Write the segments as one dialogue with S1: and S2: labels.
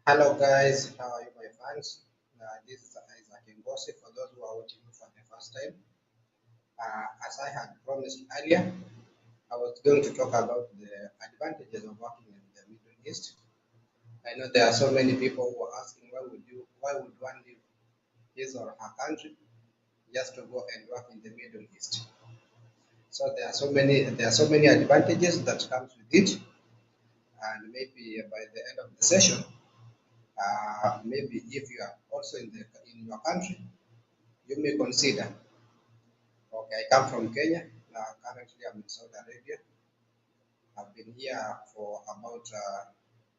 S1: Hello guys, how are you my fans? This is Isaac Ngosi for those who are watching me for the first time. As I had promised earlier, I was going to talk about the advantages of working in the Middle East. I know there are so many people who are asking why would one leave his or her country just to go and work in the Middle East? So there are so many advantages that comes with it, and maybe by the end of the session, maybe if you are also in your country, you may consider. Okay, I come from Kenya. Currently, I'm in Saudi Arabia. I've been here for about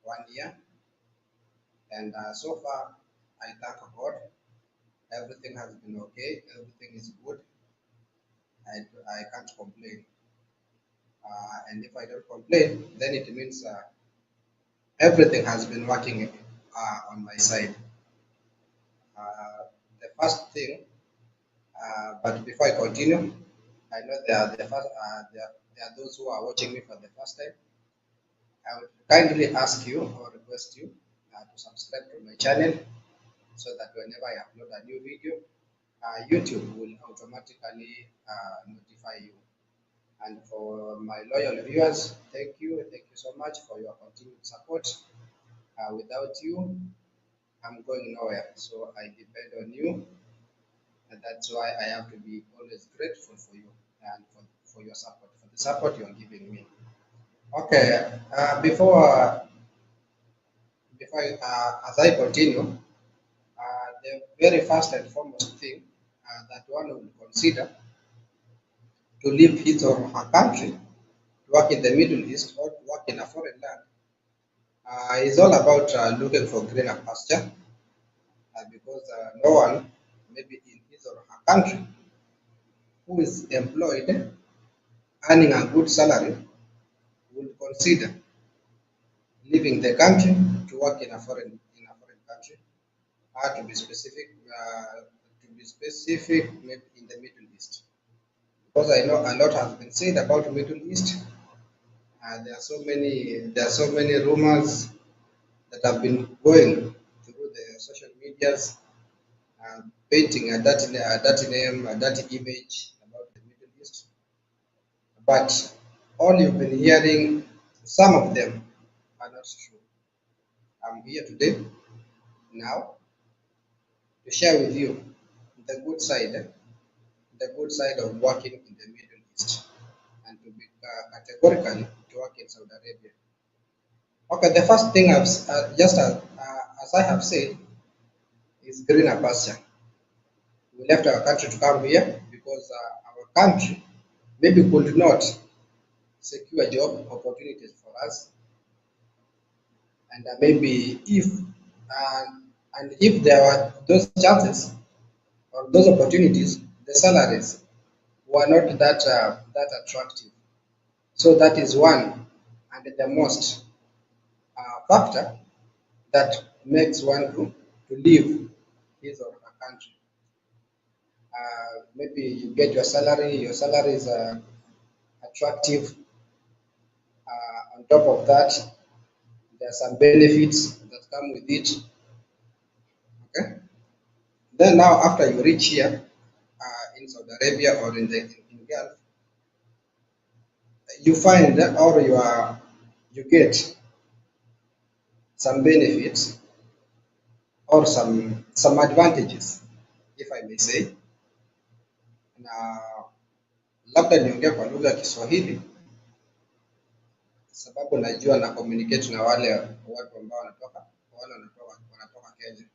S1: 1 year, and so far, I thank God. Everything has been okay. Everything is good. I can't complain. And if I don't complain, then it means everything has been working on my side. The first thing, but before I continue, I know there are those who are watching me for the first time. I would kindly ask you or request you to subscribe to my channel so that whenever I upload a new video, YouTube will automatically notify you. And for my loyal viewers, thank you so much for your continued support. Without you, I'm going nowhere. So I depend on you, and that's why I have to be always grateful for you and for your support, for the support you're giving me. Okay, as I continue, the very first and foremost thing that one would consider to leave his or her country to work in the Middle East or to work in a foreign land is all about looking for greener pasture because no one, maybe in his or her country, who is employed, earning a good salary, will consider leaving the country to work in a foreign country. To be specific, maybe in the Middle East. Because I know a lot has been said about Middle East. There are so many rumors that have been going through the social medias, painting a dirty name, a dirty image about the Middle East. But all you've been hearing, some of them are not true. I'm here today now to share with you the the good side of working in the Middle East, and to be categorically to work in Saudi Arabia. Okay, the first thing as I have said is greener pasture. We left our country to come here because our country maybe could not secure job opportunities for us, and maybe uh, if there were those chances or those opportunities, the salaries were not that attractive. So that is one and the most factor that makes one to leave his or her country. Maybe you get your salary is attractive. On top of that, there are some benefits that come with it. Okay. Then now, after you reach here in Saudi Arabia or in Gulf, you find that or you get some benefits or some advantages, if I may say. Na labda niongee kwa lugha ya Kiswahili sababu najua na communicate na wale watu ambao wanatoka Kenya.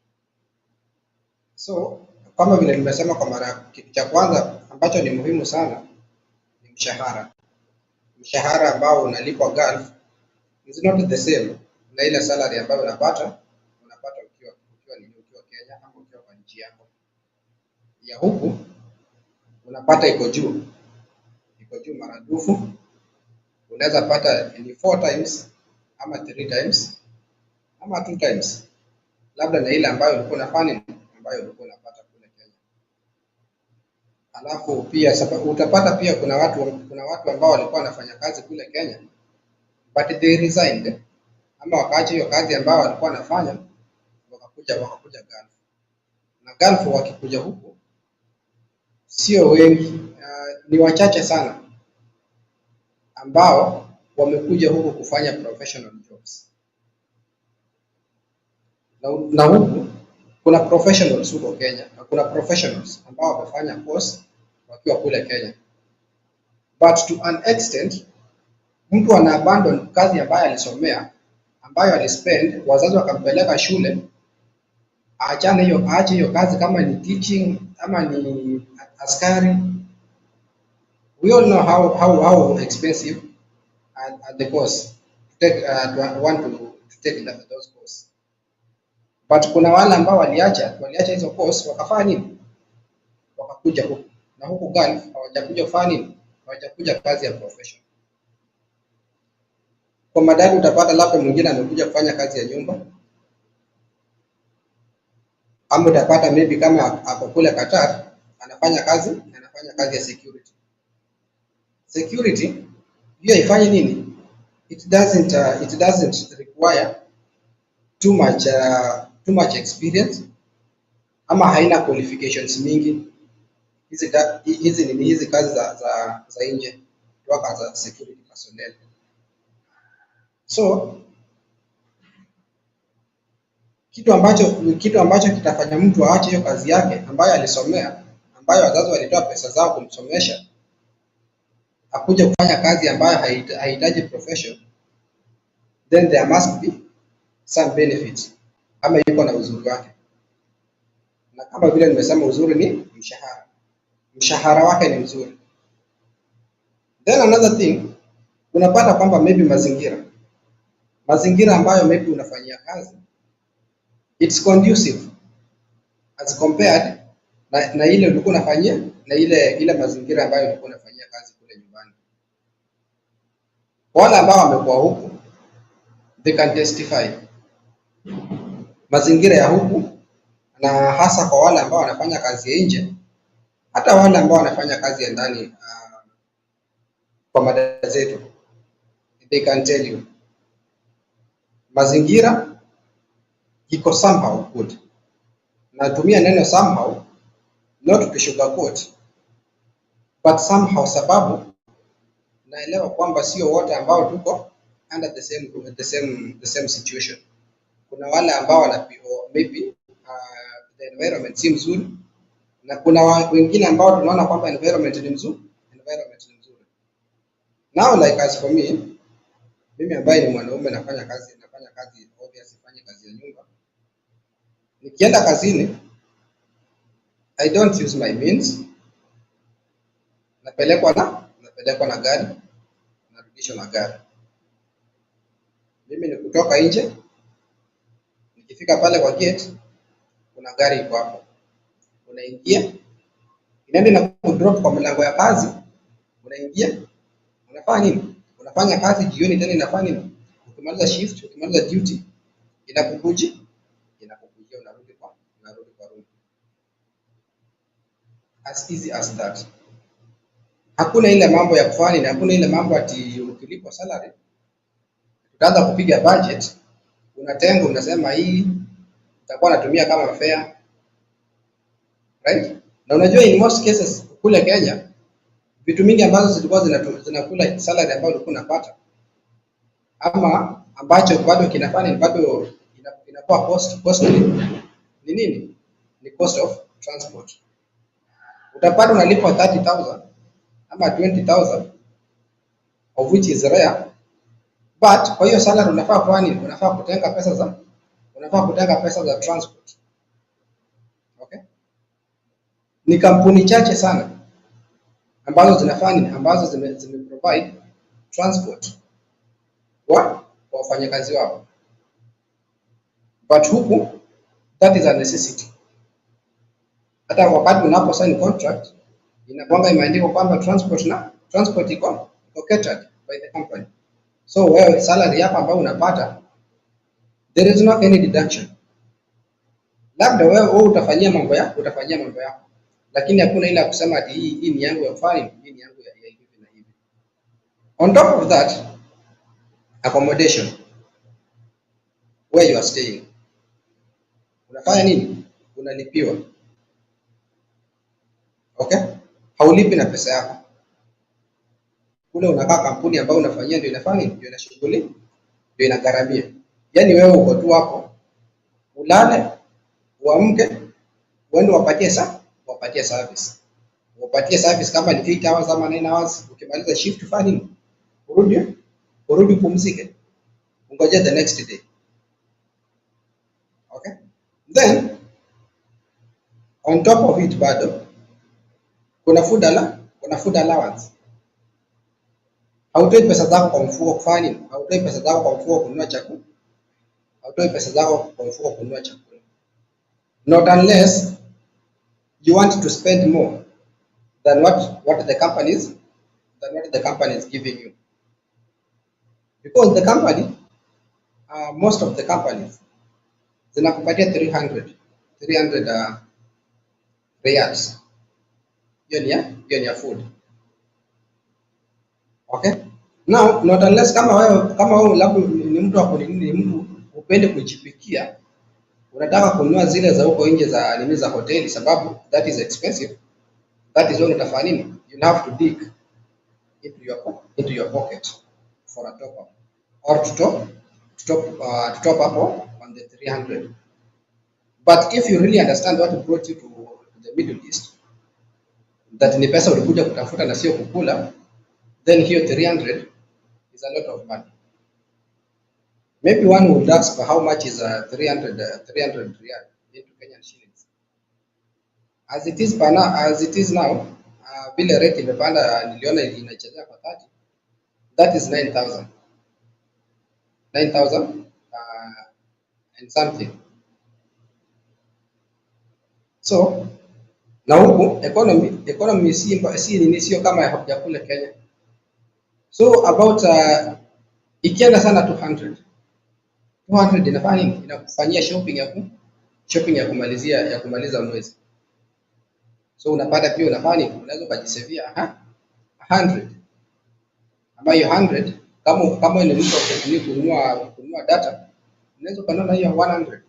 S1: So kama vile nimesema kwa kitu cha kwanza ambacho ni muhimu sana ni mshahara. Mshahara ambao unalipwa Gulf is not the same na ile salary ambayo unapata ukiwa Kenya ama ukiwa kwa nchi yako. Ya huku unapata iko juu maradufu. Unaweza pata ni 4 times ama 3 times ama 2 times, labda na ile ambayo ulikuwa unafanya ambayo ulikuwa unapata kule Kenya. Alafu pia sababu utapata pia kuna watu ambao walikuwa wanafanya kazi kule Kenya but they resigned ama wakaacha hiyo kazi ambayo walikuwa wanafanya wakakuja Gulf, na Gulf wakikuja huku sio wengi, ni wachache sana ambao wamekuja huku kufanya professional jobs, na huku kuna professionals huko Kenya, na kuna professionals ambao wamefanya course wakiwa kule Kenya, but to an extent mtu ana abandon kazi ambayo alisomea, ambayo alispend, wazazi wakampeleka shule, aache hiyo kazi, kama ni teaching ama ni askari. We all know how expensive are the course to take to take those course, but kuna wale ambao waliacha hizo course wakafanya nini, wakakuja huku, na huku Gulf hawajakuja kufanya nini, hawajakuja kazi ya profession. Kwa madai utapata labda mwingine amekuja kufanya kazi ya nyumba, ama utapata maybe kama hapo kule Qatar anafanya kazi ya security. Hiyo ifanye nini, it doesn't require too much experience, ama haina qualifications mingi. Hizi kazi za nje kutoka za security personnel. So kitu ambacho kitafanya mtu aache hiyo kazi yake ambayo alisomea, ambayo wazazi walitoa pesa zao kumsomesha, akuje kufanya kazi ambayo haihitaji profession, then there must be some benefits, ama yuko na uzuri wake. Na kama vile nimesema, uzuri ni mshahara wake ni mzuri. Then another thing, unapata kwamba maybe mazingira ambayo maybe unafanyia kazi, it's conducive as compared na ile ulikuwa unafanyia, na ile mazingira ambayo ulikuwa unafanyia kazi kule nyumbani. Wale ambao wamekuwa huku, they can testify mazingira ya huku, na hasa kwa wale ambao wanafanya kazi ya nje, hata wale ambao wanafanya kazi ya ndani, kwa madada zetu, they can tell you mazingira iko somehow good. Natumia neno somehow, not to sugarcoat, but somehow, sababu naelewa kwamba sio wote ambao tuko under the same situation. Kuna wale ambao maybe the environment si mzuri, na kuna wengine ambao tunaona kwamba environment ni mzuri. Now like as for me, mimi ambaye ni mwanaume nafanya kazi obviously fanya kazi ya nyumba. Nikienda kazini, I don't use my means. Napelekwa na gari, narudishwa na gari. Mimi ni kutoka nje, nikifika pale kwa gate, kuna gari iko hapo. Unaingia, inaenda na kudrop kwa mlango ya kazi, unaingia, unafanya nini? Unafanya kazi jioni, tena inafanya nini? Ukimaliza shift, ukimaliza duty, inakukujia unarudi kwa room. As easy as that. Hakuna ile mambo ya kufanya, hakuna ile mambo ati ukilipwa salary utaanza kupiga budget, unatenga, unasema hii utakuwa natumia kama fare, right? Na unajua in most cases kule Kenya, vitu mingi ambazo zilikuwa zinakula salary ambayo ulikuwa unapata, ama ambacho bado kinafanya bado inakuwa cost ni nini? Ni cost of transport. Utapata unalipwa 30,000 ama 20,000, of which is rare, but kwa hiyo salary unafaa kwa nini? Unafaa kutenga pesa za transport. Okay? Ni kampuni chache sana ambazo zinafanya, ambazo zime transport kwa wafanyakazi wao, but huku that is a necessity. Hata wakati unapo sign contract, inakuanga imeandikwa kwamba transport iko catered by the company. So wewe salary hapa ambayo unapata, there is not any deduction. Labda wewe utafanyia mambo yako, lakini hakuna ile ya kusema ati hii ni yangu ya fine, hii ni yangu ya hivi na hivi. On top of that, accommodation where you are staying, unafanya nini? Unalipiwa. Okay? Haulipi na pesa yako. Kule unakaa kampuni ambayo unafanyia ndio inafanya ndio ina shughuli, ndio inagharamia. Yaani wewe uko tu hapo, ulale, uamke, uende wapatie service. Wapatie service kama ni 8 hours ama 9 hours, ukimaliza shift fanya nini? Urudi pumzike. Ungoje the next day. Okay? Then on top of it bado kuna food allowance. Hautoi pesa zako kwa mfuko kufanya nini? Hautoi pesa zako kwa mfuko kununua chakula. Hautoi pesa zako kwa mfuko kununua chakula. Not unless you want to spend more than what the company is giving you. Because the company, most of the companies zinakupatia 300 riyals. Hiyo ni ya food. Okay? Now, not unless kama wewe labda ni mtu wa kunini, ni mtu upende kujipikia, unataka kununua zile za huko nje za nini za hoteli sababu that is expensive. That is when utafanya nini? You have to dig into your pocket for a top up or to top up on the 300. But if you really understand what brought you to the Middle East, that ni pesa ulikuja kutafuta na sio kukula, then here 300 is a lot of money. Maybe one would ask how much is 300 riyal into Kenyan shillings. As it is now, vile rate imepanda, niliona inachezea kwa 30. That is 9,000 and something. So na huku economy sio kama ya kule Kenya. So about ikienda sana 200 inafanya nini? Inakufanyia shopping ya kumaliza mwezi. So unapata pia unafanya nini? Unaweza kujisevia 100. Ambayo 100 kama ile mtu kununua data unaweza kununua hiyo 100.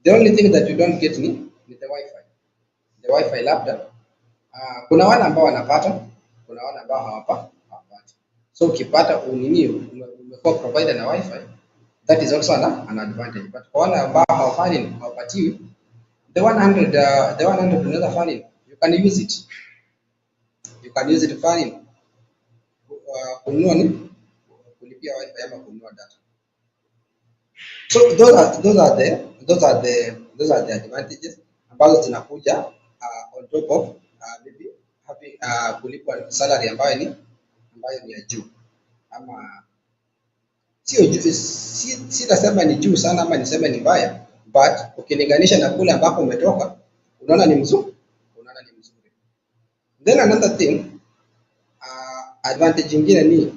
S1: The only thing that you don't get ni the wifi. The wifi labda kuna wale ambao wanapata, kuna wale ambao hawapati. So ukipata umekuwa provider na wifi, that is also an advantage. But kwa wale ambao hawapatiwi the 100 unaweza fanya, you can use it. You can use it fanya kununua ni kulipia wifi ama kununua data. So those are the advantages ambazo zinakuja on top of maybe having kulipwa salary ambayo ni ya juu, ama sio juu, sitasema ni juu sana ama niseme ni mbaya, but ukilinganisha na kule ambako umetoka unaona ni mzuri. Then another thing, advantage nyingine ni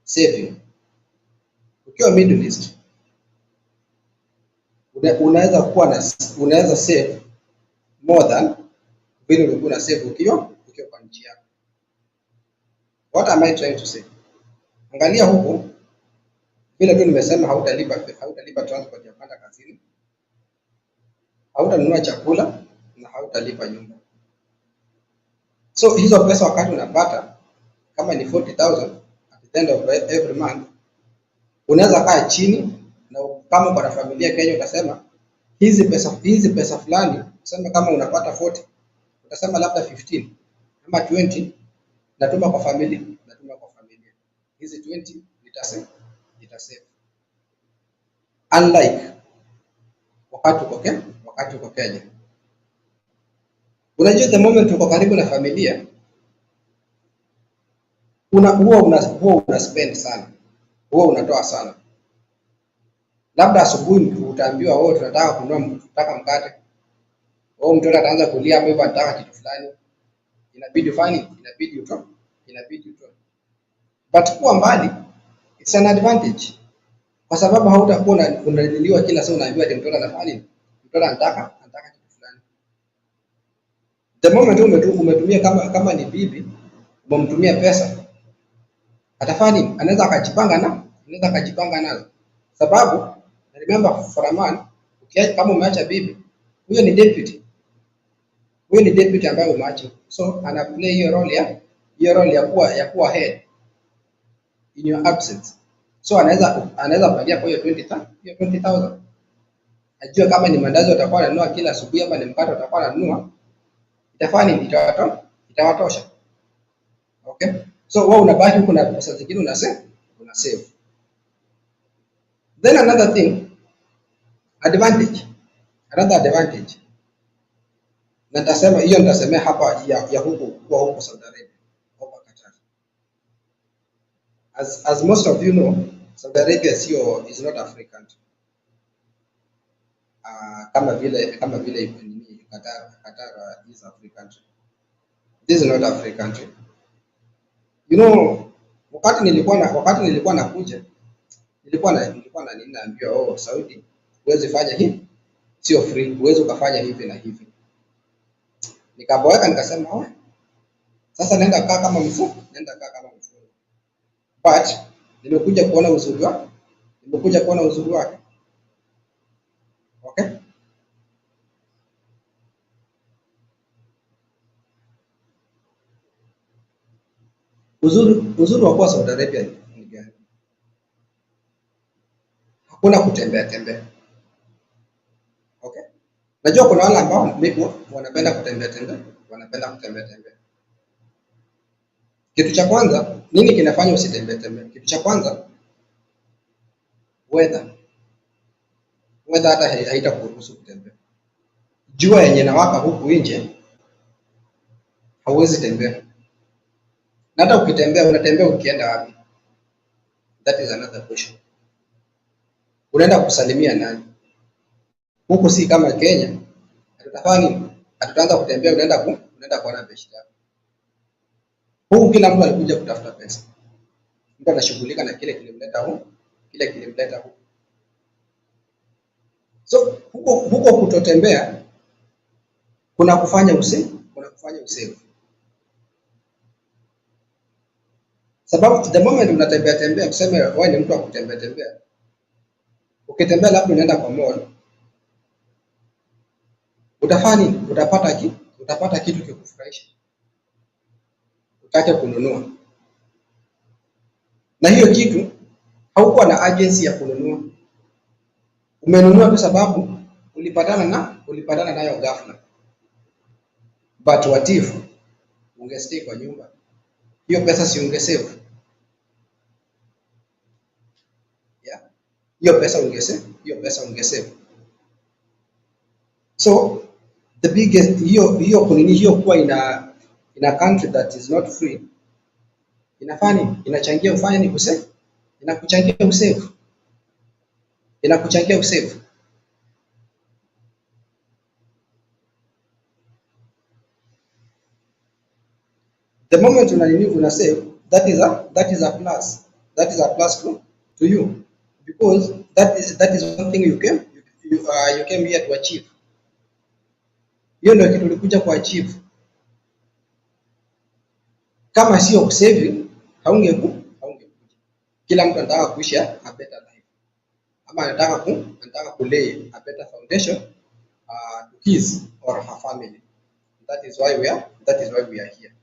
S1: saving. Ukiwa Middle East unaweza save more than vile ulikuwa na save ukiwa kwa nchi yako. What am I trying to say? Angalia huko vile tu nimesema, hautalipa transport ya kwenda kazini, hautanunua chakula na hautalipa nyumba. So hizo pesa wakati unapata kama ni 40,000 at the end of every month, unaweza kaa chini na kama uko na familia Kenya utasema hizi pesa fulani, useme kama unapata 40, utasema labda 15 ama 20 natuma kwa familia. Hizi 20 nitasave. Unlike wakati uko Kenya. Unajua the moment uko karibu na familia huwa una spend sana. Huwa unatoa sana. Labda asubuhi utaambiwa wewe tunataka mkate. Wewe mtoto ataanza kulia hapo hivyo anataka kitu fulani. Inabidi utoe. But kuwa mbali, it's an advantage. Kwa sababu hautakuwa unaliliwa kila saa unaambiwa ati mtoto anafanya, mtoto anataka kitu fulani. The moment umetumia kama ni bibi, umemtumia pesa, atafanya, anaweza akajipanga nazo. Sababu remember for a man, Kama umeacha bibi, huyo ni deputy. Huyo ni deputy ambaye umeacha. So ana play hiyo role ya kuwa head in your absence. So anaweza pangia kwa hiyo 20,000. Ajue kama ni mandazi utakuwa unanunua kila asubuhi ama ni mkate utakuwa unanunua, itafanya itawatosha. Okay? So wewe unabaki huko na pesa zingine una save. Then another thing, another advantage. Na nitasemea hapa ya huko Saudi Arabia, huko Qatar. As most of you know, Saudi Arabia is not a free country. Kama vile Qatar is a free country. This is not a free country. You know, wakati nilikuwa nakuja, nilikuwa naambiwa Saudi huwezi fanya hivi, sio free, huwezi ukafanya hivi na hivi. Nikaboeka nikasema sasa naenda kaa kama mfungwa. But nimekuja kuona uzuri wake. Okay? Uzuri wa kuwa Saudi Arabia ni gani? Hakuna kutembea. Okay? Najua kuna wale ambao maybe wanapenda kutembea. Kitu cha kwanza, nini kinafanya usitembee? Kitu cha kwanza, weather hata haitakuruhusu kutembea. Jua yenye nawaka huku nje hauwezi tembea. Na hata ukitembea unatembea ukienda wapi? That is another question. Unaenda kusalimia nani? Huku si kama Kenya. Hatutaanza kutembea unaenda kuona biashara yako. Huku kila mtu alikuja kutafuta pesa. Mtu anashughulika na kile kilimleta huku. So huko kutotembea kuna kufanya usafi. Sababu the moment unatembea tuseme wewe ni mtu wa kutembea. Ukitembea labda unaenda kwa mall. Utapata kitu kikufurahisha. Utake kununua. Na hiyo kitu haukuwa na agency ya kununua. Umenunua kwa sababu ulipatana nayo ghafla. But what if ungestay kwa nyumba? Hiyo pesa si ungesave? Yeah. Hiyo pesa ungesave. So the biggest hiyo kuwa in a country that is not free inachangia ufanye ni kusave. Inakuchangia usave. The moment una save, that is a plus. That is a plus to you, because that is one thing you came here to achieve. Hiyo ndio kitu ulikuja ku achieve. Kama sio kusave, haungekuja. Kila mtu anataka kuishi a better life. Ama anataka kulay a better foundation to his or her family. That is why we are here.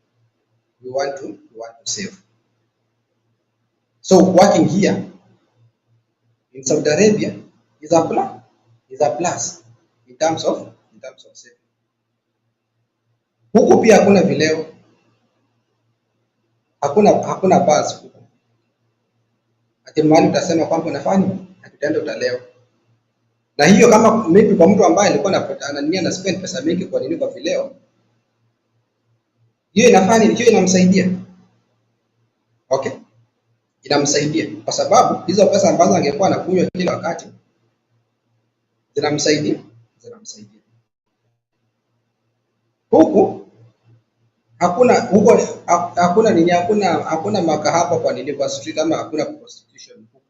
S1: We want to save. So working here in Saudi Arabia is a plus in terms of saving. Huku pia hakuna vileo. Hakuna bus huku. Ati mahali utasema kwamba unafanya utaenda utaleo. Na hiyo kama maybe kwa mtu ambaye alikuwa anania na spend pesa mingi kwa nini kwa vileo, hiyo inamsaidia. Okay? Inamsaidia kwa sababu hizo pesa ambazo angekuwa anakunywa kila wakati zinamsaidia. Huku hakuna makahaba kwa nini kwa street, ama hakuna prostitution huku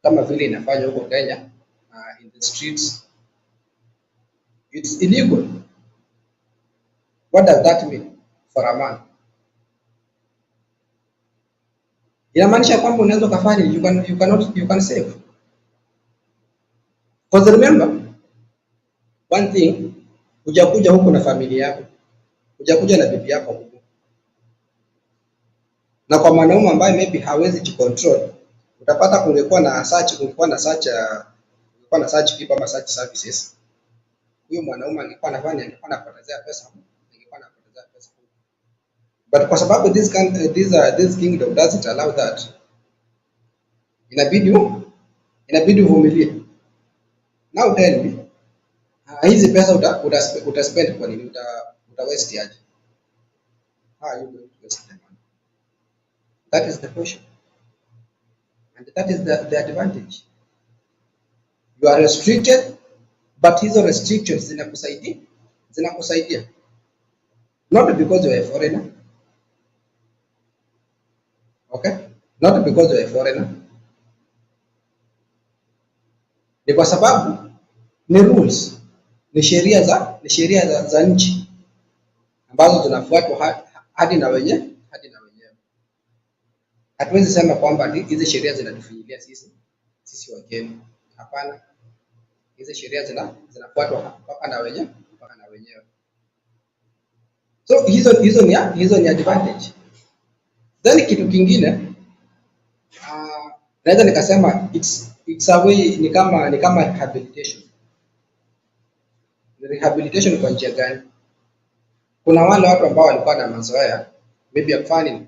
S1: kama vile inafanywa huko Kenya. In the streets it's illegal. What does that mean for a man? Inamaanisha kwamba unaweza kufanya you can save. Because remember, one thing, hujakuja huku na familia yako, hujakuja na bibi yako huku. Na kwa mwanaume ambaye maybe hawezi jicontrol, utapata kungekuwa na search people ama search services, huyo mwanaume angekuwa anapotezea pesa, but kwa sababu this kingdom doesn't allow that, inabidi uvumilie. Now tell me, hizi pesa utaspend kwa nini? Uta waste aje? How are you going to waste them? That is the question, and that is the advantage. You are restricted, but hizo restrictions zinakusaidia, not because you are a foreigner, okay, not because you are a foreigner, ni kwa sababu ni rules, ni sheria za nchi ambazo zinafuatwa hadi na wenyewe. Hatuwezi sema kwamba hizi sheria zinatufinyilia sisi wageni. Hapana, hizi sheria zinafuatwa mpaka na wenyewe. So hizo ni advantage. Then kitu kingine, naweza nikasema it's a way, ni kama rehabilitation. Rehabilitation kwa njia gani? Kuna wale watu ambao walikuwa na mazoea maybe ya kufanya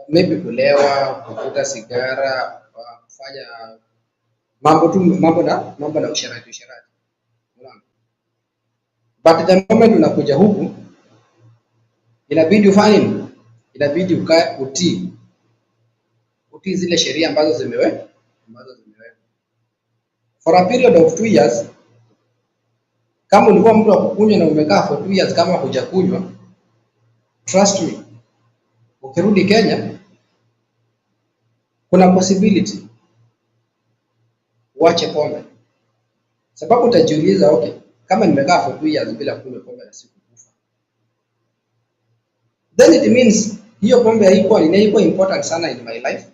S1: maybe kulewa, kuvuta sigara, kufanya mambo na usherati. Unaona? But the moment unakuja huku, inabidi ufanye nini? Inabidi ukae utii zile sheria ambazo zimewekwa. For a period of 2 years, kama ulikuwa mtu wa kukunywa na umekaa for 2 years kama hujakunywa, trust me, ukirudi Kenya kuna possibility uache pombe. Sababu utajiuliza, okay, kama nimekaa for 2 years bila kunywa pombe na sikukufa, then it means hiyo pombe haikuwa important sana in my life.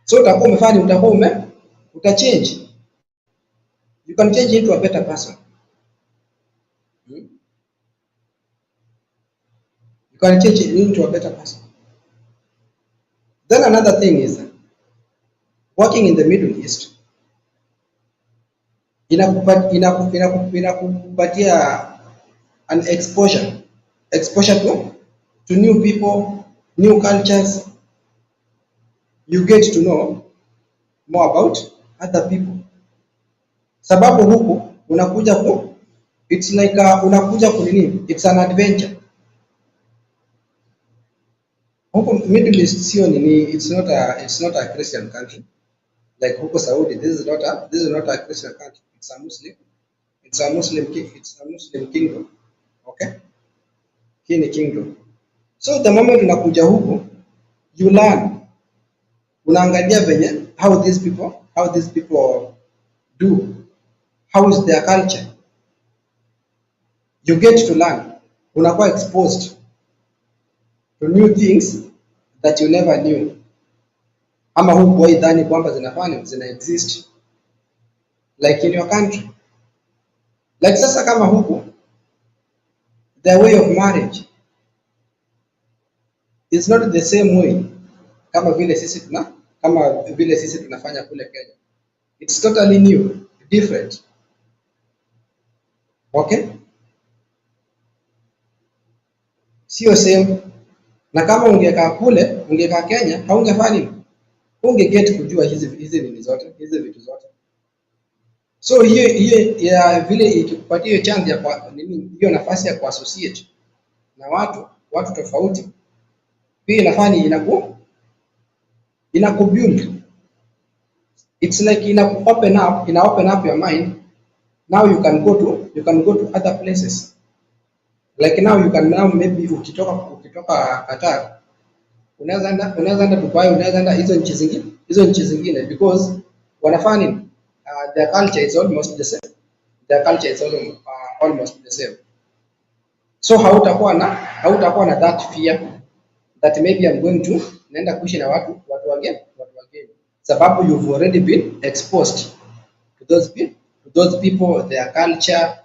S1: So utachange. You can change into a better person. You can change into a better person. Then another thing is, working in the Middle East inakupatia an exposure to new people, new cultures. You get to know more about other people. Sababu huku unakuja it's like unakuja kunini, it's an adventure. Huku Middle East sio nini, it's not a Christian country like huko Saudi. This is not a Christian country. It's a Muslim kingdom. Okay, hii ni kingdom. So the moment unakuja huku, you learn, unaangalia venye how these people do, how is their culture. You get to learn, unakuwa exposed to new things that you never knew, ama hukuwa idhani kwamba zina exist like in your country. Like sasa kama huku, the way of marriage is not the same way kama vile sisi tunafanya kule Kenya. It's totally new, different. Okay, sio same. Na kama ungekaa Kenya, haungefanya, ungeget kujua hizi vitu zote. So hiyo ya vile ikikupatia hiyo chance ya hiyo nafasi ya kuassociate na watu tofauti, pia inafanya inakubuild. It's like ina open up your mind. Now you can go to other places. Like now you can maybe ukitoka Qatar, unaweza enda Dubai, unaweza enda hizo nchi zingine because wanafanya their culture is almost the same. So hautakuwa na that fear that maybe I'm going to naenda kuishi na watu wageni, sababu you've already been exposed to those people, their culture.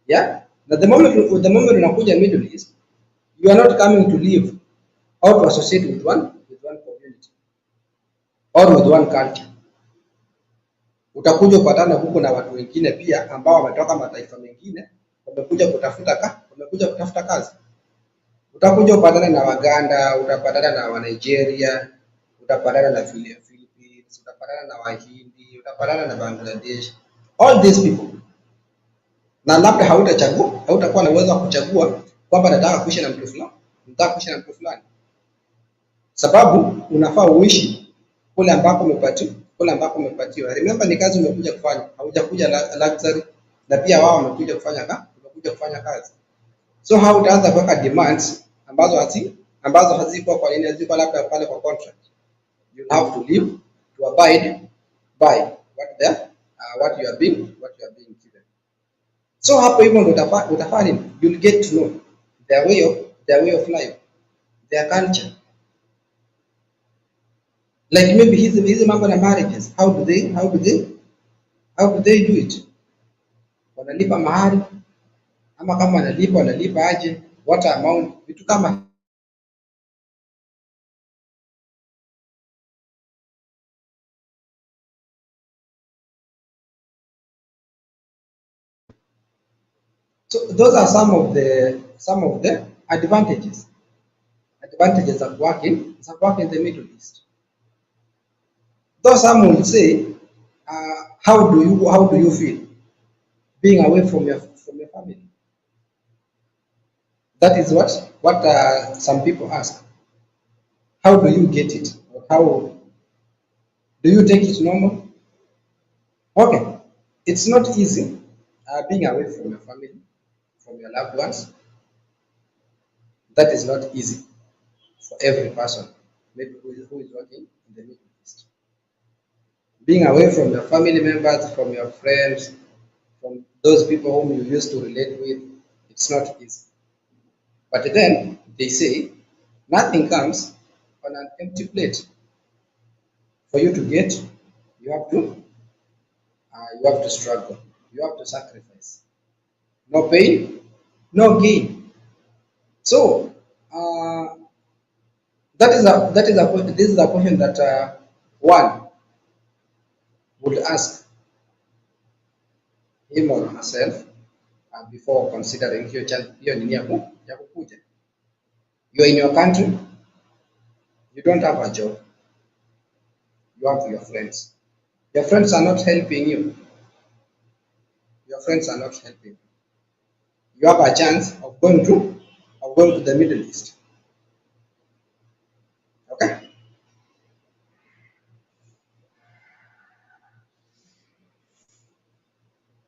S1: Yeah. Now the moment unakuja Middle East, you are not coming to live or to associate with one community or with one culture. Utakuja upatana huko na watu wengine pia ambao wametoka mataifa mengine, wamekuja kutafuta kazi. Utakuja upatana na Waganda, utapatana na wa Nigeria, utapatana na Philippines, utapatana na Wahindi, utapatana na Bangladesh. All these people. Na labda hautakuwa na uwezo wa kuchagua kwamba nataka kuishi na mtu fulani. Sababu unafaa uishi kule ambako umepatiwa. Remember ni kazi umekuja kufanya, haujakuja luxury, na pia wao wamekuja kufanya kazi. So how utaanza kuweka demands ambazo haziko kwa nini, haziko labda pale kwa contract. You have to live to abide by what you are being given. So hapo hivyo ndio utafanya, you'll get to know their way of life, their culture. Like maybe hizi mambo na marriages, how do they do it? Wanalipa mahari ama kama wanalipa aje, what amount, vitu kama. So those are some of the advantages of working in the Middle East. Though some will say, how do you feel being away from your family? That is what some people ask. How do you get it? Or how do you take it normal? Okay, it's not easy being away from your family, from your loved ones. That is not easy for every person, maybe who is working in the Middle East. Being away from your family members, from your friends, from those people whom you used to relate with, it's not easy. But then they say nothing comes on an empty plate. For you to get, you have to struggle. You have to sacrifice. No pain, no gain. So this is a question that one would ask him or herself before considering hiyo nini ya kukuja. You are in your country, you don't have a job, you have your friends. Your friends are not helping you. You have a chance of going to the Middle East. Okay?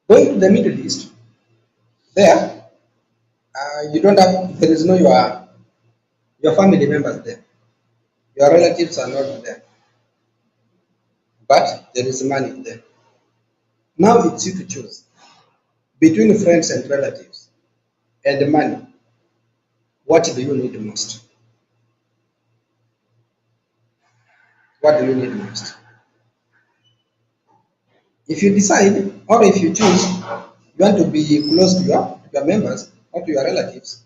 S1: Going to the Middle East, there, there is no your family members there. Your relatives are not there. But there is money there. Now it's you to choose between friends and relatives and money. What do you need most? What do you need most? If you decide, or if you choose, you want to be close to your members or to your relatives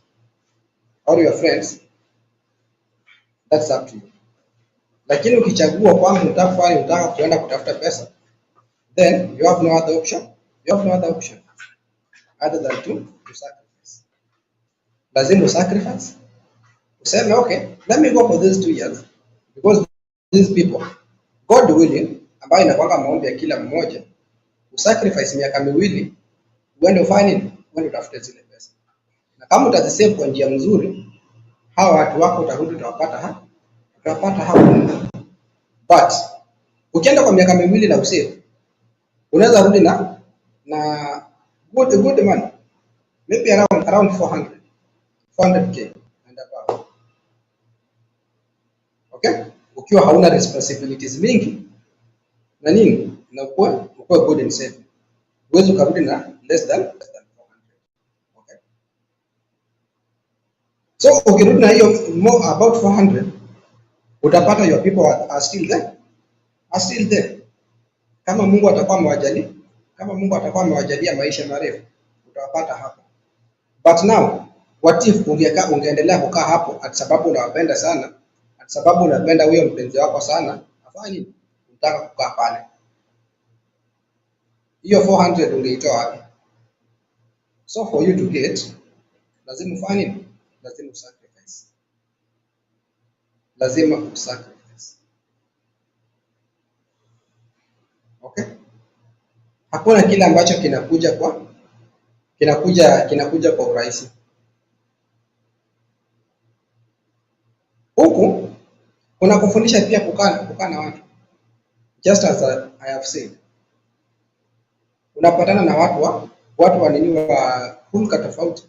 S1: or your friends, that's up to you. Lakini ukichagua kwamba unataka kuenda kutafuta pesa, then you have no other option other than to sacrifice. Lazima sacrifice. Useme, okay, let me go for these 2 years because these people, God willing, ambayo inakuwa maombi ya kila mmoja, usacrifice miaka miwili uende ufanye uende utafute zile pesa. Na kama utazisave kwa njia nzuri, hawa watu wako utarudi utawapata hapo. But ukienda kwa miaka miwili na usave, unaweza rudi na good money, maybe around 400k and above. Okay, ukiwa hauna responsibilities mingi na nini, na ukuwe good and safe, uweze ukarudi na less than 400. Okay, so ukirudi na hiyo more about 400, utapata your people are still there. Kama Mungu atakuwa Kama Mungu atakuwa amewajalia maisha marefu, utawapata hapo. But now, what if ungeendelea kukaa hapo ati sababu unawapenda sana, ati sababu unapenda huyo mpenzi wako sana, afanye unataka kukaa pale. Hiyo 400 ungeitoa wapi? So for you to get, lazima ufanye nini? Lazima usacrifice. Lazima usacrifice. Okay? Hakuna kile ambacho kinakuja kwa urahisi. Huku kuna kufundisha pia kukaa na watu. Just as I have said. Unapatana na watu wa nini wa hulka tofauti.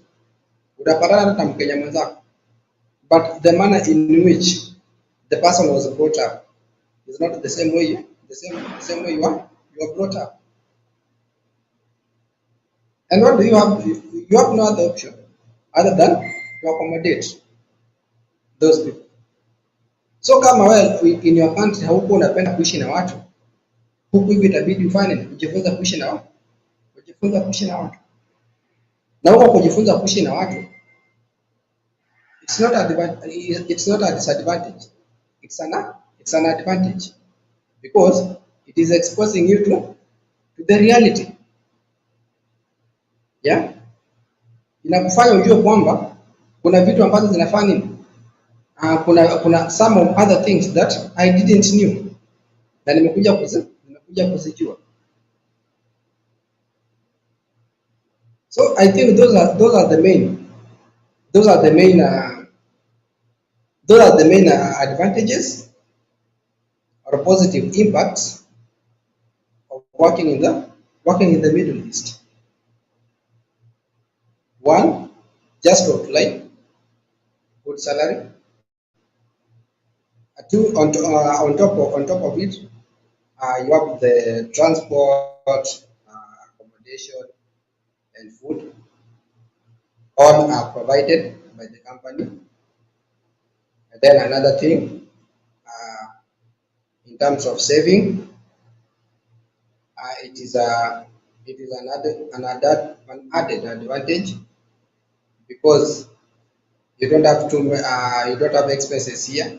S1: Unapatana na Mkenya mwenzako. But the manner in which the person was brought up is not the same way you are brought up. And what do you have? You have no other option other than to accommodate those people. So kama wewe in your country hauko unapenda kuishi na watu, huku hivi itabidi ufanye kujifunza kuishi na watu. Kujifunza kuishi na watu. Na huko kujifunza kuishi na watu, it's not a disadvantage. It's an advantage because it is exposing you to the reality. Yeah? Inakufanya ujue kwamba kuna vitu ambazo zinafanya kuna some other things that I didn't knew. Na nimekuja kuzijua. So I think those are the main advantages or positive impacts of working in the Middle East. One, just to outline, good salary. Two, on top of it, you have the transport, accommodation, and food. All are provided by the company. And then another thing, in terms of saving, it is an added advantage because you don't have expenses here,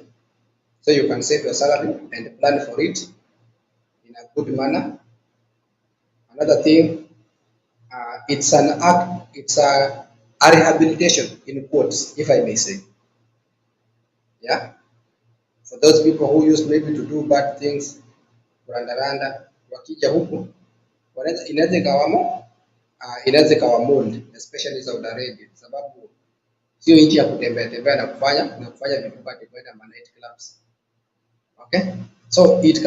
S1: so you can save your salary and plan for it in a good manner. Another thing, it's a rehabilitation in quotes, if I may say. Yeah, for those people who used maybe to do bad things, kurandaranda, wakija huku inaweza ikawa mold, especially Saudi Arabia, sababu sio nchi ya kutembea na kufanya vitu kati kwenda night clubs. Okay, so it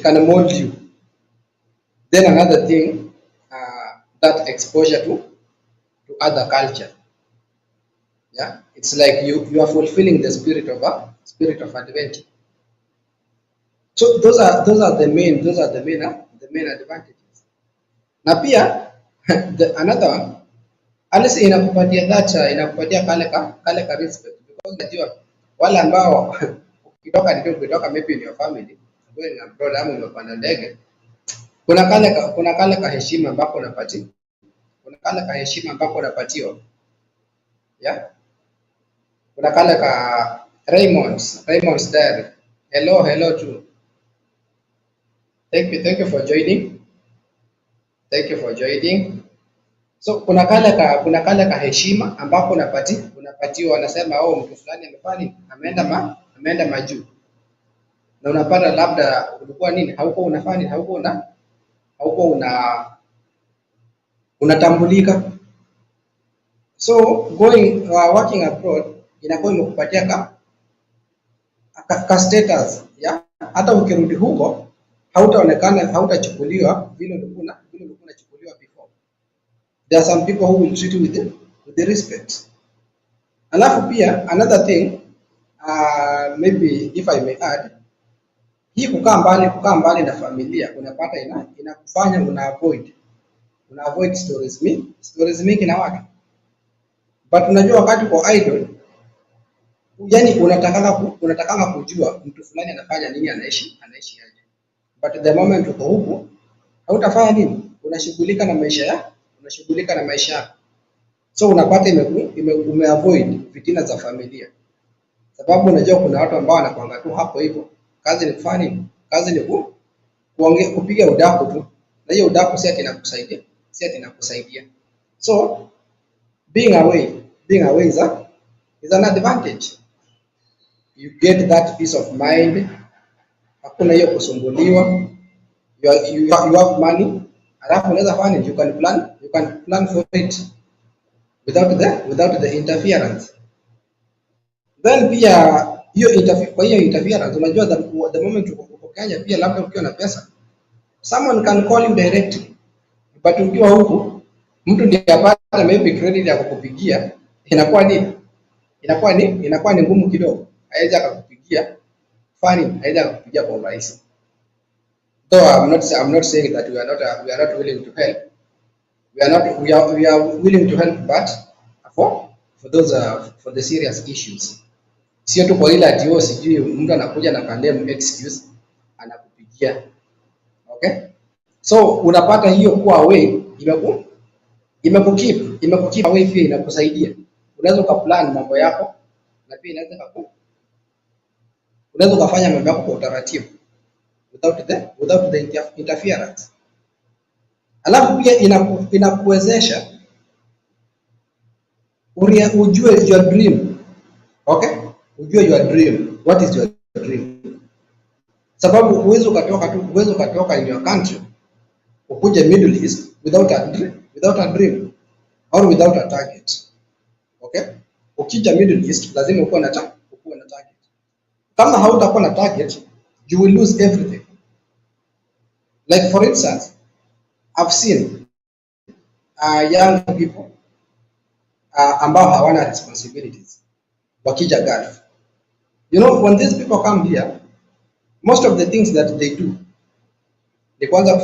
S1: can mold you. Then another thing, that exposure to other culture. Yeah, it's like you are fulfilling the spirit of adventure. So those are the main advantages. Na pia another one, unless inakupatia kale ka respect, because unajua wale ambao ukitoka maybe in your family going abroad ama umepanda ndege, kuna kale ka heshima ambako unapatiwa. Yeah, kuna kale ka Raymond's diary. Hello too. Thank you for joining. So kuna kale ka heshima ambapo unapatiwa, wanasema mtu fulani amefanya ameenda majuu. Na unapata labda ulikuwa hauko unatambulika. So working abroad inakuwa imekupatia ka status, yeah? Hata ukirudi huko hautachukuliwa vile ulikuwa unachukuliwa before. There are some people who will treat you with the respect. Alafu pia another thing, maybe if I may add, hii kukaa mbali na familia unapata inakufanya una avoid stories mingi na watu. But unajua wakati kwa idol, yani unatakanga kujua mtu fulani anafanya nini, anaishi aje. But the moment uko huko hautafanya nini? unashughulika na maisha yako. So unapata umeavoid fitina za familia, sababu unajua kuna watu ambao wanakuanga tu hapo hivyo, kazi ni kufanya nini? Kazi ni kuongea, kupiga udaku tu, na hiyo udaku si ati inakusaidia. So being away is an advantage. You get that peace of mind, hakuna hiyo kusumbuliwa, you have money, alafu unaweza fanya, you can plan for it without the interference. Then pia kwa hiyo interference, unajua the moment uko Kenya, pia labda ukiwa na pesa, someone can call you directly, but ukiwa huku mtu ndiye apata maybe credit ya kukupigia, inakuwa ni ngumu kidogo, haiwezi akakupigia fani, haiwezi akakupigia kwa urahisi. Though I'm not saying that we are not willing to help. We are willing to help, but for the serious issues. Sio tu kwa ile ati sijui mtu anakuja na pandem excuse anakupigia. Okay? So unapata hiyo kuwa away imekukeep away, pia inakusaidia. Unaweza ukaplan mambo yako, na pia unaweza ukafanya mambo yako kwa utaratibu without the interference. Alafu pia inakuwezesha ujue your dream. Okay? Ujue your dream. What is your dream? Sababu uwezo ukatoka in your country ukuje Middle East without a dream or without a target. Okay? Ukija Middle East lazima ukuwe na target. Kama hautakuwa na target, you will lose everything. Like for instance, I've seen young people ambao hawana responsibilities wakija Gulf. You know, when these people come here, most of the things that they do ni kwanza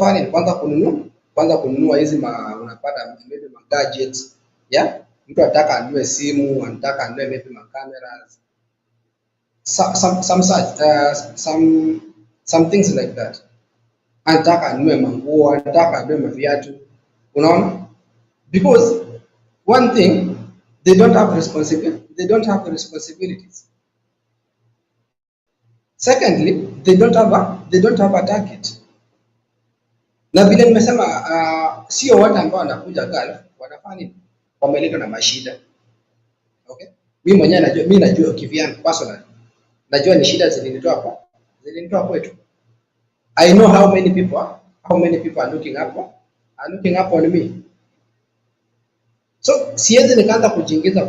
S1: kununua hizi unapata maybe gadgets, yeah, mtu anataka anunue simu, anataka anunue maybe cameras, some things like that. Anataka anunue manguo, anataka anunue maviatu, unaona, because one thing, they don't have responsibilities. Secondly, they don't have a target. Na vile nimesema, sio watu ambao wanakuja Gulf wanafanya wameletwa na mashida. Okay? Mimi najua kivyangu personally. Najua ni shida zilinitoa kwetu. I know how many people are looking up on me. So siwezi nikaanza kujiingiza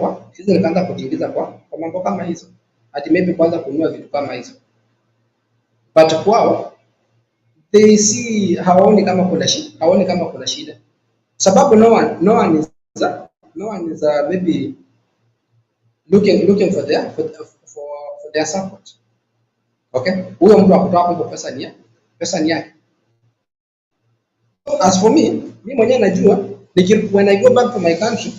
S1: kwa mambo kama hizo. Ati maybe kwanza kununua vitu kama hizo. But kwao they see, hawaoni kama kuna shida. Sababu no one is maybe looking for their support. Okay? Huyo mtu akutoa hapo pesa ni yake. As for me mwenyewe najua when I go back to my country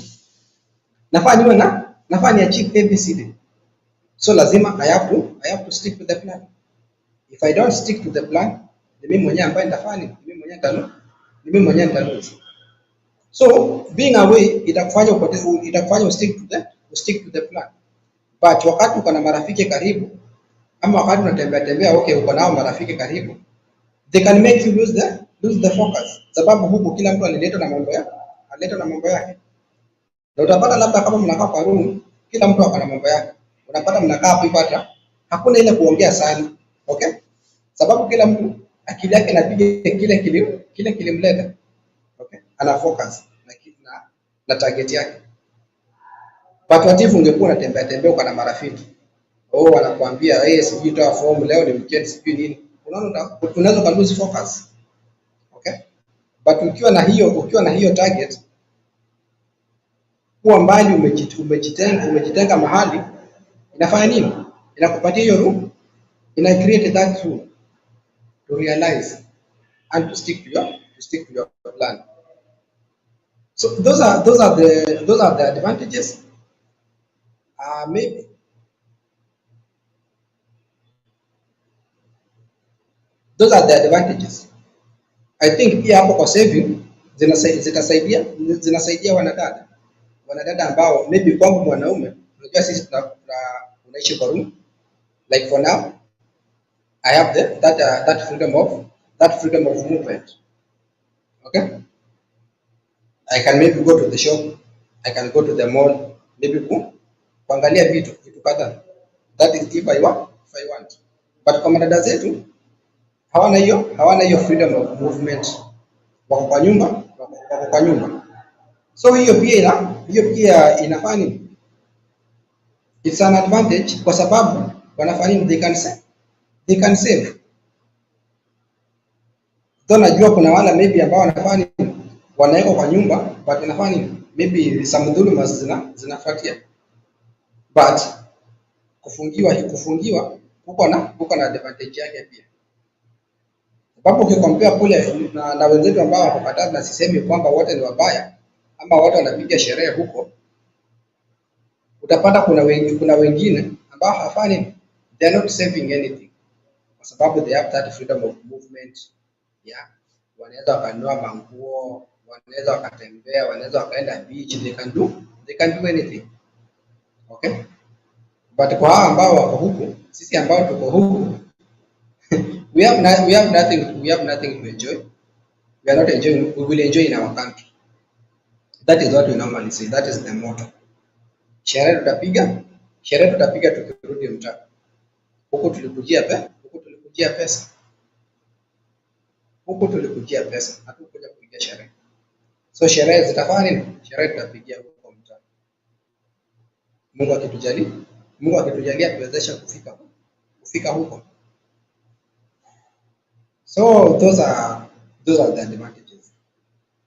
S1: nafaa ni achieve ABCD. So lazima I have to stick to the plan. If I don't stick to the plan, ni mimi mwenyewe ambaye nitafanya, ni mimi mwenyewe nitalose. So being away itakufanya stick to the plan. But wakati uko na marafiki karibu, ama wakati unatembea okay, uko nao marafiki karibu, they can make you lose the focus. Sababu huko kila mtu analeta na mambo yake. Na utapata labda kama mnakaa kwa room, kila mtu akana mambo yake. Unapata mnakaa hapo hata hakuna ile kuongea sana. Okay? Sababu kila mtu akili yake inapiga kile kilimleta. Okay? Ana focus na target yake. But what if ungekuwa unatembea uko na marafiki? Wanakuambia sijui toa form leo ni weekend sijui nini. Unaweza lose focus. Okay? But ukiwa na hiyo target, kuwa mbali, umejitenga mahali, inafanya nini? Inakupatia hiyo room, ina create that room to realize and to stick to your plan. So those are the advantages. Maybe those are the advantages. I think pia hapo kwa saving zinasaidia wanadada ambao maybe kwangu mwanaume, unajua sisi tunaishi kwa room, like for now I have that freedom of movement. Okay, I can maybe go to the shop, I can go to the mall, maybe kuangalia vitu kadhaa. That is if I want. But kwa madada zetu hawana hiyo freedom of movement, wako kwa nyumba. So hiyo pia inafanya it's an advantage, kwa sababu wanafanya they can save. Though najua kuna wala maybe ambao wanafanya wanaweka kwa nyumba, but wanafanya maybe some dhuluma zinafuatia, but kufungiwa huko na advantage yake pia, sababu ukikompea kule na wenzetu ambao wako Qatar, na sisemi kwamba wote ni wabaya ama wote wanapiga sherehe huko, utapata kuna wengine ambao hafanyi, they are not saving anything, kwa sababu they have that freedom of movement. Yeah, wanaweza wakanunua manguo, wanaweza wakatembea, wanaweza wakaenda beach, they can do anything. Okay, but kwa hao ambao wako huku, sisi ambao tuko huku we have nothing to enjoy. We are not enjoying. We will enjoy in our country. That is what we normally say. That is the motto. Sherehe tutapiga tukirudi mtaa. Huku tulikujia pesa. Hatukuja kupiga sherehe. So sherehe zitafanya nini? Sherehe tutapigia huko mtaa. Mungu akitujalia tuwezesha kufika huko. So those are the advantages.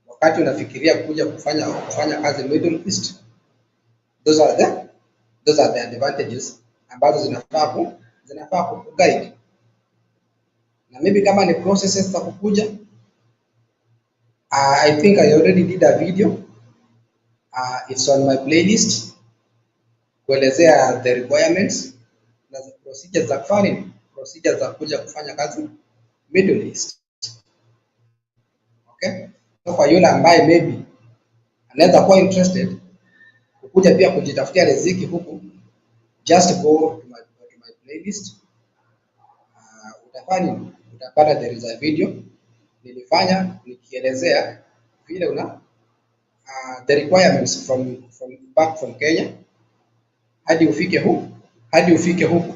S1: Wakati unafikiria kuja kufanya kazi Middle East, those are the advantages ambazo zinafaa kuguide. Na maybe kama ni processes za kukuja, I think I already did a video, it's on my playlist, kuelezea the requirements na procedures za kuja kufanya kazi Middle East. Okay, so kwa yule ambaye maybe anaweza kuwa interested kukuja pia kujitafutia riziki huku, just go to my playlist. Utapata there is a video nilifanya nikielezea vile the requirements from Kenya hadi ufike huku.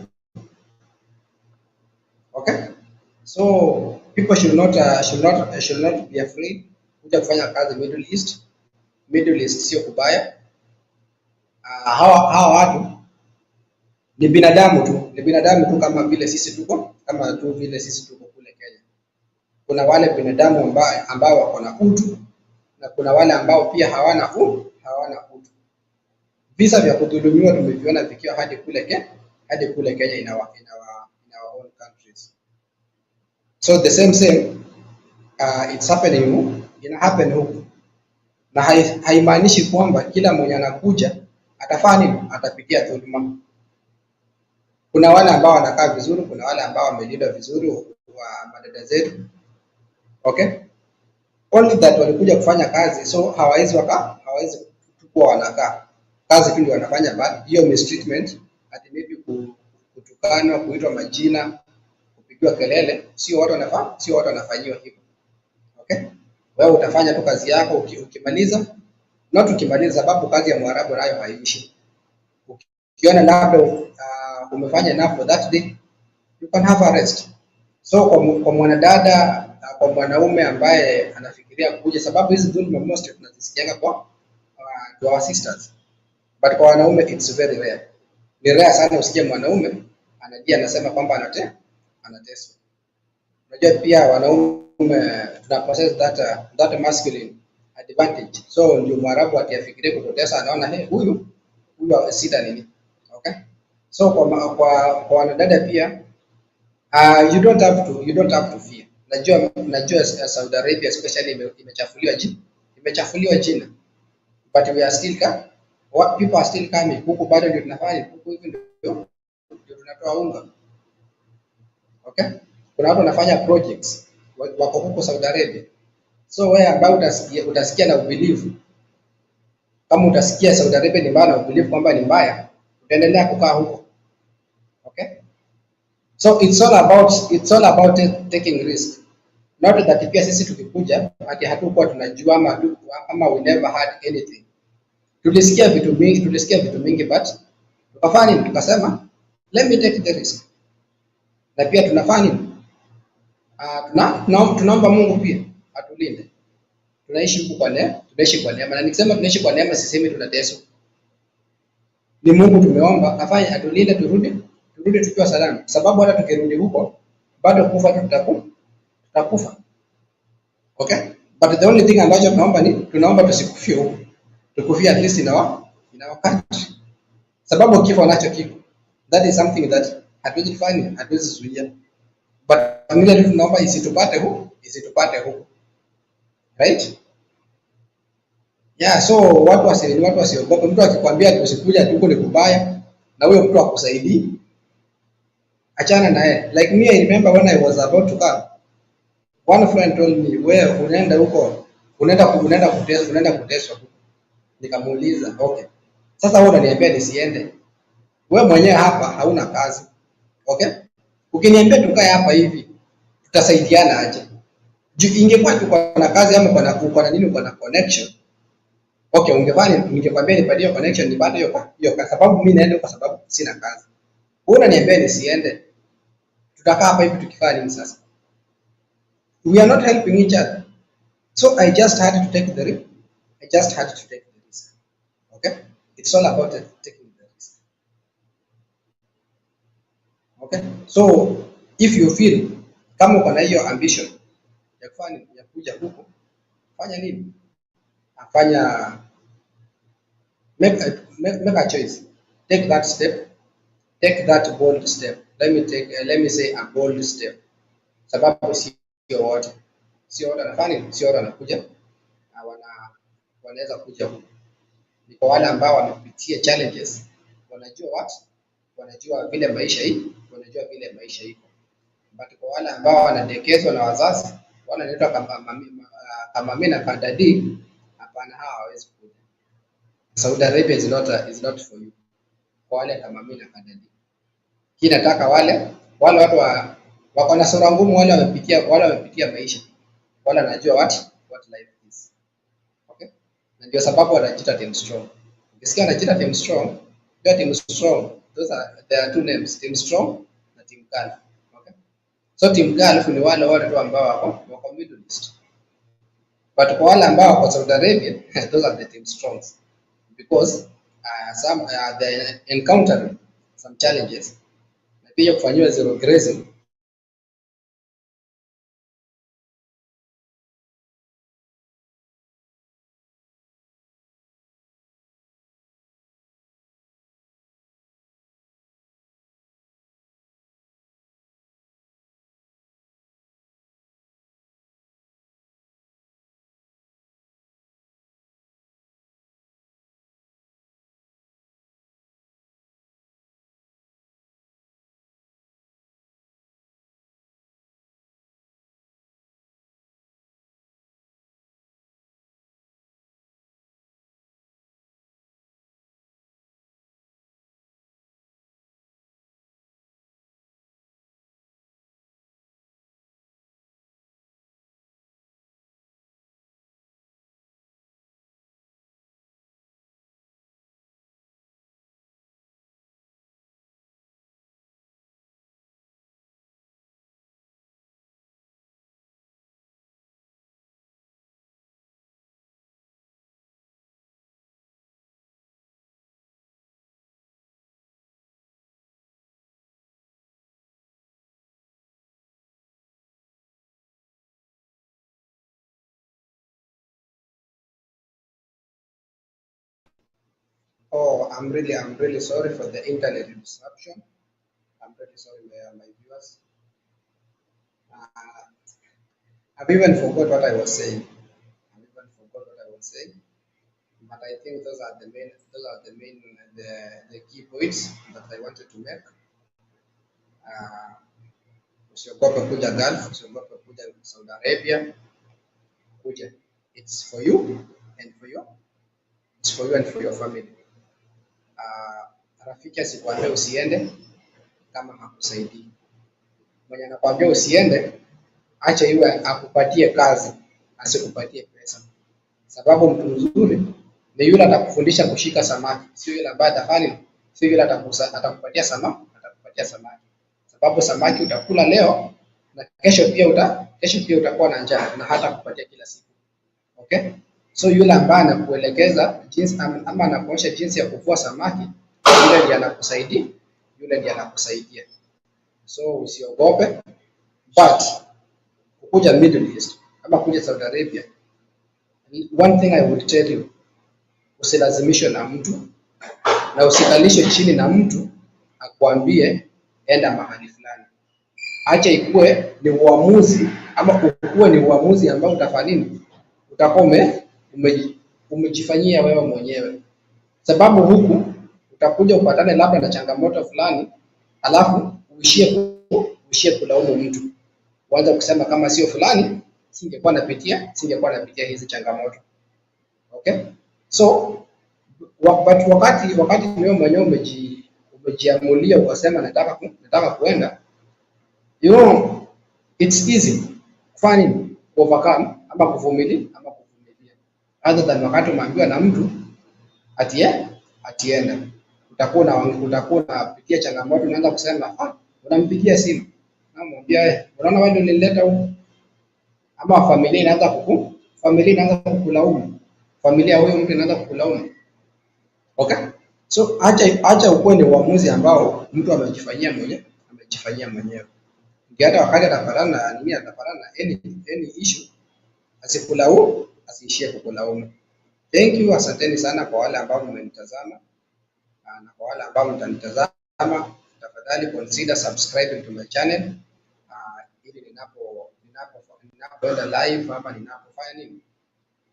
S1: Okay, so people should not be afraid kuja kufanya kazi Middle East. Middle East sio kubaya. Hawa watu ni binadamu tu kama vile sisi tuko kule Kenya. Kuna wale binadamu ambao wako na utu, na kuna wale ambao pia hawana utu. Visa vya kudhulumiwa tumeviona vikiwa hadi kule Kenya in our own countries. So the same it's happening, happen huku. Na haimaanishi kwamba kila mwenye anakuja atafanya atapitia dhuluma. Kuna wale ambao wanakaa vizuri, kuna wale ambao wamelindwa vizuri wa madada zetu. Okay, only that walikuja kufanya kazi, so hawawezi kuwa wanakaa kazi tu ndio wanafanya, but hiyo mistreatment, ati maybe kutukanwa, kuitwa majina, kupigiwa kelele, sio watu wanafanyiwa hivyo. Okay, wewe utafanya tu kazi yako, ukimaliza sababu kazi ya Mwarabu nayo haiishi. Ukiona labda umefanya enough for that day, you can have a rest. So kwa mwanadada, kwa mwanaume ambaye anafikiria kuja, sababu hizi dhuluma most tunazisikianga kwa our sisters, but kwa wanaume it's very rare. Ni rare sana usikie mwanaume anasema kwamba anateswa. Unajua pia wanaume tuna possess that masculine advantage. So ndio Mwarabu akifikiria kutotesa, anaona huyu sida nini. Okay, so kwa wanadada pia you don't have to fear. Najua Saudi Arabia especially imechafuliwa jina, but we are still people are still coming huku, bado ndio tunafanya huku hivi, ndio tunatoa unga. Okay, kuna watu wanafanya projects wako huko Saudi Arabia, So wewe ambao utasikia na ubelieve, kama utasikia Saudi Arabia ni mbaya na ubelieve kwamba ni mbaya, utaendelea kukaa huko. Okay? So it's all about taking risk. Not that pia sisi tukikuja ati hatukuwa tunajua ama we never had anything. Tulisikia vitu mingi but tukafanya nini? Tukasema let me take the risk. Na pia tunafanya nini? Tunaomba Mungu pia atulinde. Tunaishi huku kwa neema, tunaishi kwa neema. Na nikisema tunaishi kwa neema sisemi tunateswa. Ni Mungu tumeomba afanye atulinde turudi tukiwa salama. Sababu hata tukirudi huko bado kufa tutakufa. Okay? But the only thing ambacho tunaomba tusikufie huko. Tukufie at least in our country. Sababu kifo nacho kiko. That is something that hatuwezi fanya, hatuwezi zuia. But familia tunaomba isitupate huko. Right? Yeah, so watu wasiogope. Mtu akikwambia usikuja huko ni kubaya na huyo mtu akusaidii, achana naye. Like me, I remember when I was about to come, one friend told me, wewe unaenda huko, unaenda kuteswa. Nikamuuliza, okay. Sasa wewe unaniambia nisiende. Wewe mwenyewe hapa hauna kazi. Okay? Ukiniambia tukae hapa hivi, tutasaidiana aje? Ingekuwa tuko na kazi ama uko na nini, uko na connection. Okay, ningekwambia nipatie connection nipate hiyo kwa sababu mimi naenda kwa sababu sina kazi. Wewe unaniambia nisiende. Tutakaa hapa hivi tukifanya nini sasa? We are not helping each other. So I just had to take the risk. Okay? It's all about taking the risk. Okay? So if you feel kama uko na hiyo ambition ya kufanya ya kuja huko, fanya nini? Make a choice. Take that step. Take that bold step. Let me say a bold step. Sababu sio wote wanakuja na wanaweza kuja huko. Ni kwa wale ambao wamepitia challenges, wanajua vile maisha iko. But kwa wale ambao wanadekezwa na wazazi, wanaletwa kama mimi na kadadi, hapana, hawa hawezi kuja. Saudi Arabia is not for you. Kwa wale kama mimi na kadadi. Nataka wale watu wako na sura ngumu, wale wamepitia maisha. Wale wanajua what life is. Okay? Na ndio sababu wanajiita Team Strong. Ukisikia wanajiita Team Strong, Team Strong, there are two names, Team Strong na Team Gulf. Okay? So Team Gulf ni wale tu ambao wako Middle East. But kwa wale ambao wako Saudi Arabia, those are the Team Strongs. Because they are encountering some challenges. Na pia kufanyiwa zero grazing. Oh, I'm really sorry for the internet disruption. I'm really sorry, my viewers. I've even forgot what I was saying. But I think those are the main, the key points that I wanted to make. Usiogope kuja Gulf, usiogope kuja Saudi Arabia. ukuje. It's for you and for your family. Rafiki asikwambie usiende kama hakusaidii. Mwenye anakuambia usiende, acha iwe akupatie kazi, asikupatie pesa. Sababu mtu mzuri ni yule atakufundisha kushika samaki, sio yule ambaye sio yule atakupatia samaki. Sababu samaki utakula leo na kesho pia utakuwa na njaa na hata kupatia kila siku. Okay? So yule ambaye anakuelekeza jinsi ama anakuonyesha jinsi ya kuvua samaki, yule ndiye anakusaidia. So usiogope, but kuja Middle East ama kuja Saudi Arabia, one thing I would tell you, usilazimishwe na mtu na usikalishwe chini na mtu akwambie enda mahali fulani. Acha ikue ni uamuzi ambao utafanya nini? Utakuwa umejifanyia wewe mwenyewe. Sababu huku utakuja upatane labda na changamoto fulani, alafu uishie kulaumu mtu. Uanze kusema kama sio fulani singekuwa napitia hizi changamoto. Okay? So wakati wewe mwenyewe umejiamulia ukasema nataka kuenda, you know, it's easy kufanya overcome ama kuvumilia. Other than wakati umeambiwa na mtu atienda, utakuwa unapitia changamoto, unaanza kusema unampigia simu namwambia unaona wewe ndio unileta huko, ama familia inaanza kukulaumu, familia huyo mtu inaanza kukulaumu. Okay? So acha ukweli ni uamuzi ambao mtu amejifanyia mwenyewe. Hata wakati atapatana na any issue, asiishie kukulaumu. Thank you, asanteni sana kwa wale ambao mmenitazama na kwa wale ambao mtanitazama, tafadhali consider subscribing to my channel ili ninapoenda live ama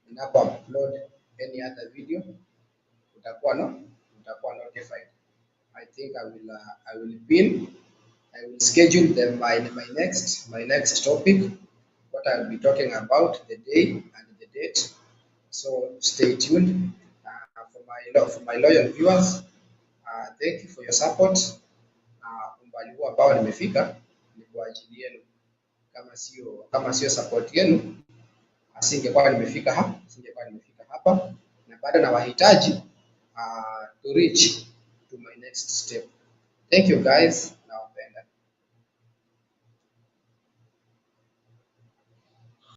S1: ninapo upload any other video utakuwa notified. I think I will schedule my next topic, what I'll be talking about, the day and the date. So stay tuned. For my loyal viewers, thank you for your support. Umbali huu ambao nimefika ni kwa ajili yenu. Kama sio support yenu, singekuwa nimefika hapa na bado nawahitaji to reach to my next step. Thank you guys.